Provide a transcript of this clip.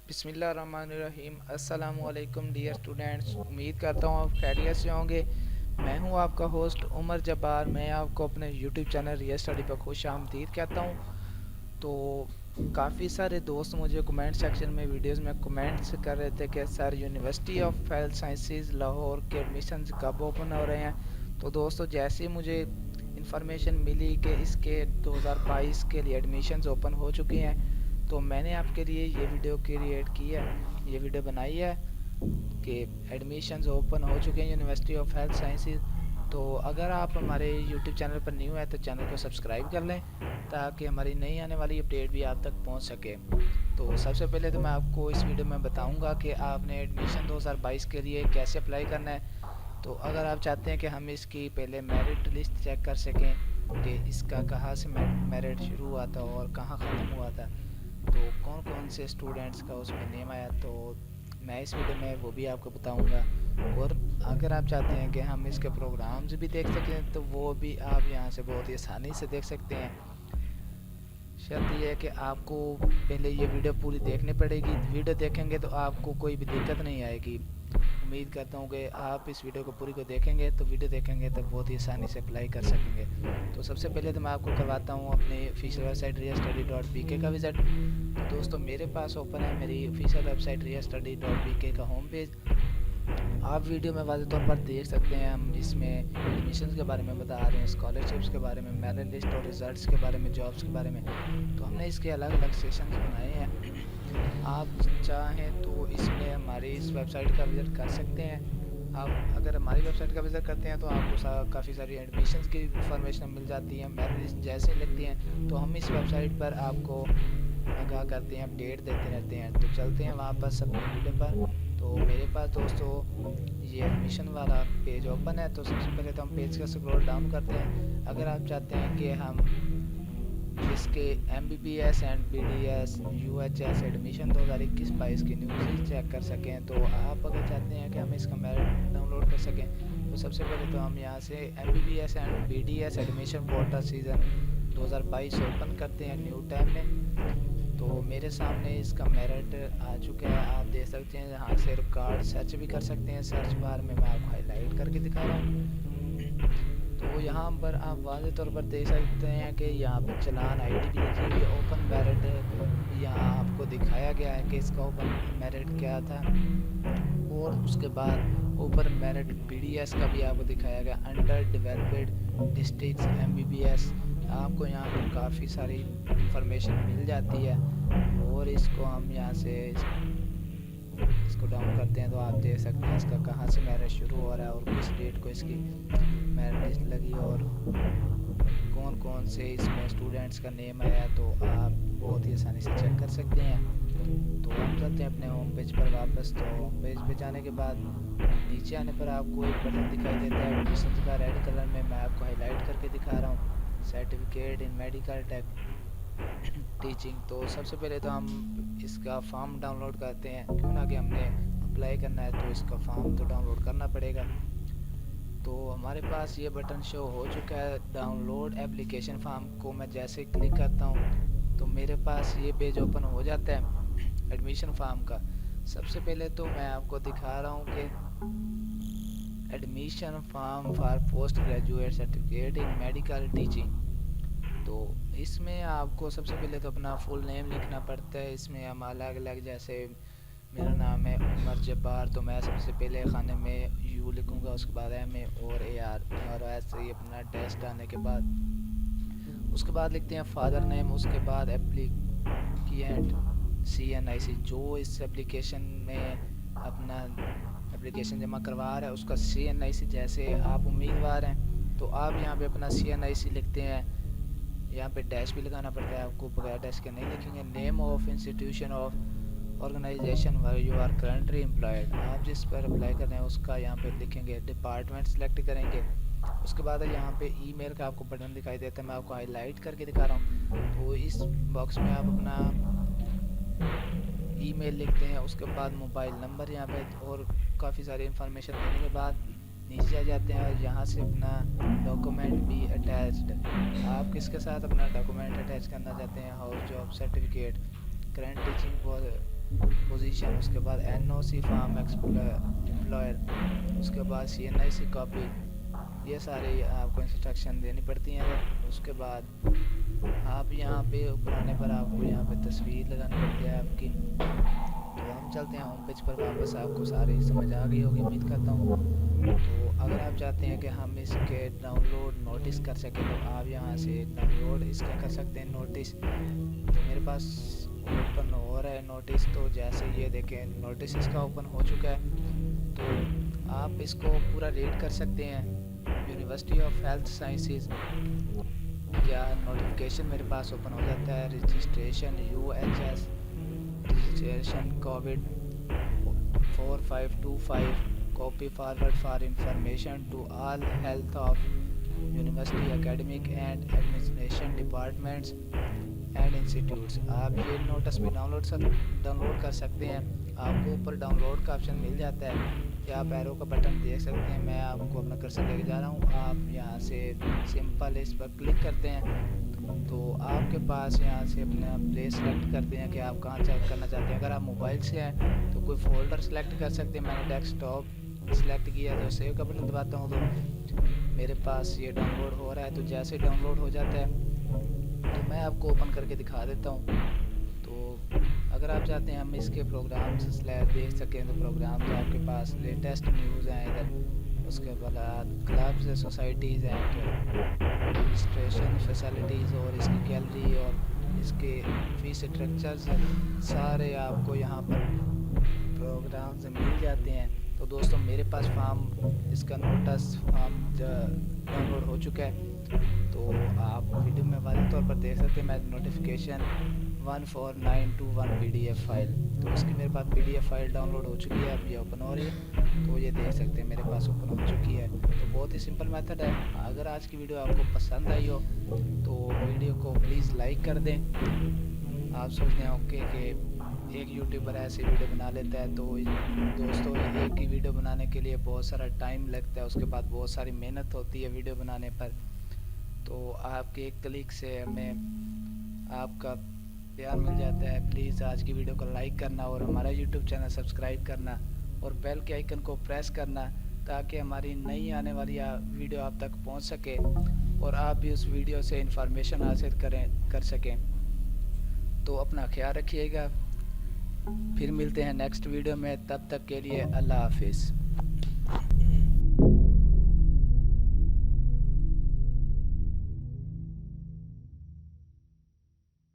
बिस्मिल्लाहिर्रहमानिर्रहीम। अस्सलामुअलैकुम dear students, उम्मीद करता हूँ आप खैरियत से होंगे। मैं हूँ आपका होस्ट उमर जब्बार। मैं आपको अपने यूट्यूब चैनल रियल स्टडी पर खुश आमदीद कहता हूँ। तो काफ़ी सारे दोस्त मुझे कमेंट सेक्शन में वीडियोस में कमेंट्स कर रहे थे कि sir university of health sciences Lahore के एडमिशन्स कब ओपन हो रहे हैं। तो दोस्तों, जैसे ही मुझे इन्फॉर्मेशन मिली कि इसके 2022 के लिए एडमिशन्स ओपन हो चुके हैं, तो मैंने आपके लिए ये वीडियो क्रिएट की है, ये वीडियो बनाई है कि एडमिशन्स ओपन हो चुके हैं यूनिवर्सिटी ऑफ हेल्थ साइंसेज। तो अगर आप हमारे यूट्यूब चैनल पर न्यू है तो चैनल को सब्सक्राइब कर लें ताकि हमारी नई आने वाली अपडेट भी आप तक पहुंच सके। तो सबसे पहले तो मैं आपको इस वीडियो में बताऊंगा कि आपने एडमिशन 2022 के लिए कैसे अप्लाई करना है। तो अगर आप चाहते हैं कि हम इसकी पहले मेरिट लिस्ट चेक कर सकें कि इसका कहाँ से मेरिट शुरू हुआ था और कहाँ ख़त्म हुआ था, तो कौन कौन से स्टूडेंट्स का उसमें नेम आया, तो मैं इस वीडियो में वो भी आपको बताऊंगा। और अगर आप चाहते हैं कि हम इसके प्रोग्राम्स भी देख सकें तो वो भी आप यहाँ से बहुत ही आसानी से देख सकते हैं। शर्त यह है कि आपको पहले ये वीडियो पूरी देखनी पड़ेगी। वीडियो देखेंगे तो आपको कोई भी दिक्कत नहीं आएगी। उम्मीद करता हूँ कि आप इस वीडियो को पूरी को देखेंगे, तो वीडियो देखेंगे तो बहुत ही आसानी से अप्लाई कर सकेंगे। तो सबसे पहले तो मैं आपको करवाता हूँ अपनी ऑफिशियल वेबसाइट riyastudy.bk का विज़िट। तो दोस्तों, मेरे पास ओपन है मेरी ऑफिशियल वेबसाइट riyastudy.bk का होम पेज। आप वीडियो में वाज़ेह तौर पर देख सकते हैं, हम इसमें एडमिशन्स के बारे में बता रहे हैं, स्कॉलरशिप्स के बारे में, मेरिट लिस्ट और रिजल्ट्स के बारे में, जॉब्स के बारे में। तो हमने इसके अलग अलग सेशंस बनाए हैं। आप चाहें तो इसमें हमारी इस वेबसाइट का विज़िट कर सकते हैं। आप अगर हमारी वेबसाइट का विज़िट करते हैं तो आपको काफ़ी सारी एडमिशन्स की इंफॉर्मेशन मिल जाती है। मेरिट लिस्ट जैसे ही लगती हैं तो हम इस वेबसाइट पर आपको आगाह करते हैं, अपडेट देते रहते हैं। तो चलते हैं वापस अपने वीडियो पर। तो मेरे पास दोस्तों ये एडमिशन वाला पेज ओपन है। तो सबसे पहले तो हम पेज का स्क्रॉल डाउन करते हैं। अगर आप चाहते हैं कि हम इसके MBBS and BDS UHS admission 2021-22 की न्यूज़ चेक कर सकें, तो आप अगर चाहते हैं कि हम इसका मेरिट डाउनलोड कर सकें, तो सबसे पहले तो हम यहाँ से MBBS and BDS admission portal season 2022 open करते हैं न्यू टैब में। तो मेरे सामने इसका मेरिट आ चुका है, आप देख सकते हैं। यहाँ से रिकॉर्ड सर्च भी कर सकते हैं, सर्च बार में मैं आपको हाईलाइट करके दिखा रहा हूँ। तो यहाँ पर आप वाज़ेह तौर पर देख सकते हैं कि यहाँ पर चलान ID भी लिखी हुई है, ओपन मेरिट यहाँ आपको दिखाया गया है कि इसका ओपन मेरिट क्या था। और उसके बाद ओपन मेरिट BDS का भी आपको दिखाया गया, अंडर डेवलप्ड डिस्ट्रिक्ट्स MBBS। आपको यहाँ पर काफ़ी सारी इंफॉर्मेशन मिल जाती है। और इसको हम यहाँ से इसको डाउन करते हैं तो आप देख सकते हैं इसका कहाँ से मेरिट शुरू हो रहा है और किस डेट को इसकी मेरिट लिस्ट लगी और कौन कौन से इसमें स्टूडेंट्स का नेम आया, तो आप बहुत ही आसानी से चेक कर सकते हैं। तो हम चलते हैं अपने होम पेज पर वापस। तो होम पेज पे जाने के बाद नीचे आने पर आपको एक बटन दिखाई देता है एडमिशन का, रेड कलर में मैं आपको हाईलाइट करके दिखा रहा हूँ, certificate in medical take teaching. तो सबसे पहले तो हम इसका फॉर्म डाउनलोड करते हैं, क्यों ना कि हमने अप्लाई करना है तो इसका फॉर्म तो डाउनलोड करना पड़ेगा। तो हमारे पास ये बटन शो हो चुका है, डाउनलोड एप्लीकेशन फॉर्म को मैं जैसे क्लिक करता हूँ तो मेरे पास ये पेज ओपन हो जाता है एडमिशन फॉर्म का। सबसे पहले तो मैं आपको दिखा रहा हूँ कि admission form for post graduate certificate in medical teaching. तो इसमें आपको सबसे पहले तो अपना फुल नेम लिखना पड़ता है। इसमें हम अलग अलग, जैसे मेरा नाम है उमर जब्बार, तो मैं सबसे पहले खाने में U लिखूँगा, उसके बाद MA और AR, और ऐसे ही अपना डैश डालने के बाद उसके बाद लिखते हैं फादर नेम, उसके बाद एप्लीकेंट CNIC जो इस एप्लीकेशन में अपना एप्लीकेशन जमा करवा रहा है उसका CNIC। जैसे आप उम्मीदवार हैं तो आप यहाँ पे अपना CNIC लिखते हैं। यहाँ पे डैश भी लगाना पड़ता है आपको, बगैर डैश के नहीं लिखेंगे। Name of institution of organisation where you are currently employed, आप जिस पर अप्लाई कर रहे हैं उसका यहाँ पे लिखेंगे। डिपार्टमेंट सेलेक्ट करेंगे। उसके बाद यहाँ पे ईमेल का आपको बटन दिखाई देता है, मैं आपको हाईलाइट करके दिखा रहा हूँ। तो इस बॉक्स में आप अपना ईमेल लिखते हैं, उसके बाद मोबाइल नंबर यहाँ पे, और काफ़ी सारी इंफॉर्मेशन देने के बाद नीचे आ जाते हैं और यहाँ से अपना डॉक्यूमेंट भी अटैच्ड, आप किसके साथ अपना डॉक्यूमेंट अटैच करना चाहते हैं, house job certificate, current teaching position, उसके बाद NOC फार्म एम्प्लॉयर, उसके बाद CNIC कॉपी, ये सारी आपको इंस्ट्रक्शन देनी पड़ती हैं। उसके बाद आप यहाँ पे ऊपर आने पर आपको यहाँ पे तस्वीर लगानी पड़ती है आपकी। तो हम चलते हैं होम पेज पर वापस। आपको सारी समझ आ गई होगी उम्मीद करता हूँ। तो अगर आप चाहते हैं कि हम इसके डाउनलोड नोटिस कर सकें तो आप यहाँ से डाउनलोड इसका कर सकते हैं नोटिस। तो मेरे पास ओपन हो रहा है नोटिस, तो जैसे ये देखें नोटिस इसका ओपन हो चुका है। तो आप इसको पूरा रीड कर सकते हैं। यूनिवर्सिटी ऑफ हेल्थ साइंसेज या नोटिफिकेशन मेरे पास ओपन हो जाता है। Registration UHS registration covid 4525 copy forward for information to all health of university academic and administration departments and institutes. आप ये नोटिस भी डाउनलोड कर सकते हैं। आपको ऊपर डाउनलोड का ऑप्शन मिल जाता है या आप एरो का बटन देख सकते हैं। मैं आपको अपना कर्सर लेके जा रहा हूँ। आप यहाँ से सिंपल इस पर क्लिक करते हैं तो आपके पास यहाँ से अपना प्लेस सेलेक्ट करते हैं कि आप कहाँ चेक करना चाहते हैं। अगर आप मोबाइल से हैं तो कोई फोल्डर सेलेक्ट कर सकते हैं। मैंने डेस्कटॉप सेलेक्ट किया तो सेव का बटन दबाता हूँ तो मेरे पास ये डाउनलोड हो रहा है। तो जैसे डाउनलोड हो जाता है तो मैं आपको ओपन करके दिखा देता हूँ। तो अगर आप चाहते हैं हम इसके प्रोग्राम्स देख सकें तो प्रोग्राम्स आपके पास लेटेस्ट न्यूज़ हैं इधर। उसके बाद क्लब्स सोसाइटीज़ हैं, रजिस्ट्रेशन फैसिलिटीज़ और इसकी गैलरी और इसके फीस स्ट्रक्चर्स सारे आपको यहाँ पर प्रोग्राम्स मिल जाते हैं। तो दोस्तों मेरे पास फॉर्म इसका नोटिस फॉर्म डाउनलोड हो चुका है। तो आप वीडियो में वाज़ेह तौर पर देख सकते हैं। मैं नोटिफिकेशन 14921 PDF फाइल, तो इसकी मेरे पास PDF फाइल डाउनलोड हो चुकी है। अब ये ओपन हो रही है तो ये देख सकते हैं मेरे पास ओपन हो चुकी है। तो बहुत ही सिंपल मेथड है। अगर आज की वीडियो आपको पसंद आई हो तो वीडियो को प्लीज़ लाइक कर दें। आप सोचते हैं ओके कि एक यूट्यूबर ऐसी वीडियो बना लेता है, तो दोस्तों एक ही वीडियो बनाने के लिए बहुत सारा टाइम लगता है, उसके बाद बहुत सारी मेहनत होती है वीडियो बनाने पर। तो आपके एक क्लिक से हमें आपका प्यार मिल जाता है। प्लीज़ आज की वीडियो को लाइक करना और हमारा यूट्यूब चैनल सब्सक्राइब करना और बेल के आइकन को प्रेस करना ताकि हमारी नई आने वाली वीडियो आप तक पहुंच सके और आप भी उस वीडियो से इंफॉर्मेशन हासिल कर सकें। तो अपना ख्याल रखिएगा। फिर मिलते हैं नेक्स्ट वीडियो में, तब तक के लिए अल्लाह हाफिज़।